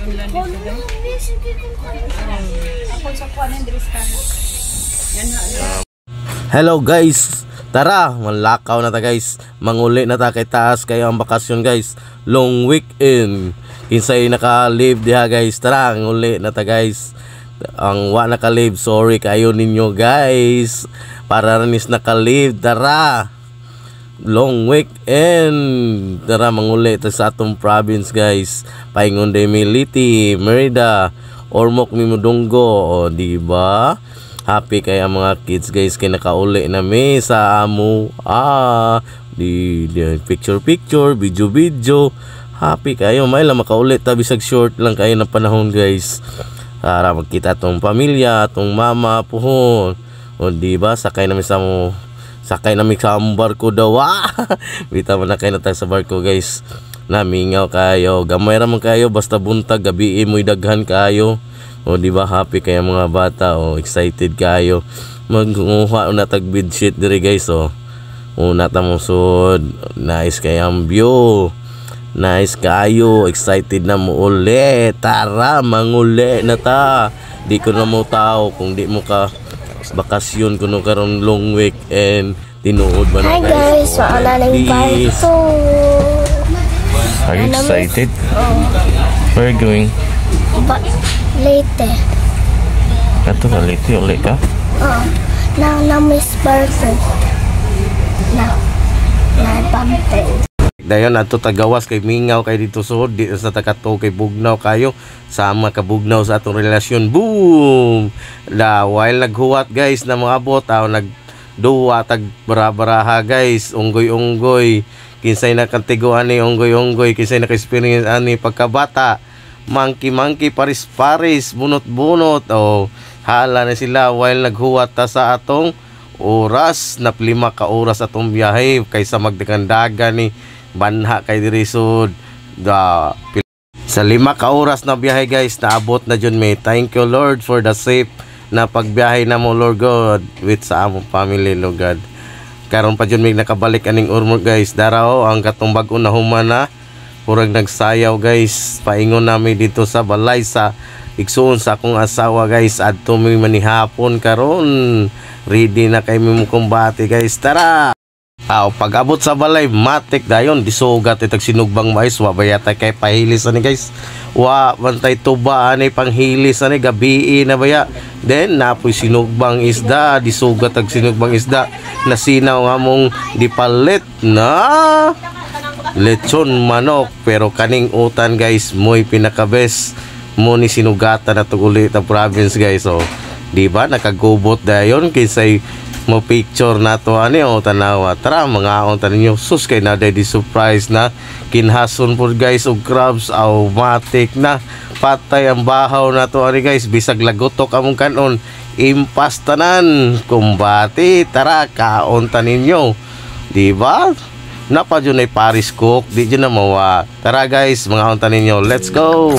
Ulan dito guys. Ako sa kuan Andres kana. Yan ha. Hello guys. Tara, manlakaw na ta guys. Manguli na ta kay taas kayo ang bakasyon guys. Long weekend. Kinsay naka-live diha guys. Tara, nguli na ta guys. Ang wa naka-live, sorry kayo ninyo guys. Para ranis naka-live, tara. Long weekend. Tara, manguli ta sa atong province guys. Paingon de Militi, Merida, Ormoc, Mimudunggo, o di ba? Happy kaya mga kids guys kay nakauli na mi sa amo. Di picture, video. Happy kayo, may lang makaulit ta bisag short lang kayo na panahon guys. Para magkita tong pamilya, tong mama puhon. O di ba sakay namin sa barko daw. Bita man na kayo na tayo sa barko guys. Namingaw kayo, gamay ra man kayo basta buntag gabi mo'y daghan kayo. O di ba happy kaya mga bata, o excited kayo. Magkuha na tag bedsheet diri guys, o. Una ta mo sud, nice kayang view. Nice kayo, excited na mo uli. Tara, manguli na ta. Di ko na mo tao kung di mo ka bakasyon kuno karon long weekend. Tinuod ba na guys? Hi guys, wala na yung barko. Are you excited? Where are you going? Leyte. Ato ka Leyte, uli ka? Na miss barko. Na pante. Dayon ato tagawas kay mingaw kay dito sud di sa takato kay bugnaw kayo sama ka bugnaw sa atong relasyon. Boom. While naghuwat guys na mga abot nagduwa tag bara-baraha guys, unggoy kinsay nakantiguan ni unggoy kinsay naka-experience ani pagkabata, monkey paris bunot hala na sila while naghuwat ta sa atong oras na 5 ka oras atong biyahe kaysa magdagandagan ni banha kay diri sud sa 5 ka oras na biyahe guys, naabot na jud may. Thank you Lord for the safe na pagbiyahe na mo Lord God with sa among family Lord God. Karon pa jud may nakabalik aning Ormoc guys. Daraw ang katong bag-o na human na purag nagsayaw guys. Paingon nami dito sa balay sa igsuon sa akong asawa guys. Adto mi manihapon karon. Ready na kay mi mo kumbati guys. Tara. Pag-abot sa balay, matik dayon disugat itag sinugbang mais, wa bayata kay pahilis ani guys. Wa bantay tuba ani panghilis ani gabi na baya. Then napoy sinugbang isda, disugat tag sinugbang isda. Nasinaw nga mong dipalit na lechon manok, pero kaning utan guys, mo'y pinakabes mo ni sinugatan na ulit ang province guys. So, di ba nakagubot dayon kinsay mo picture na to ani o tanawa. Tara mga on taninyo sus kay na di surprise na kinhason po guys og crabs matik na patay ang bahaw na to ani guys. Bisag lagotok among kanon impas tanan kumbati. Tara kaon taninyo, di ba? Napa jud ay Paris cook di jud na mawa. Tara guys mga on taninyo, let's go.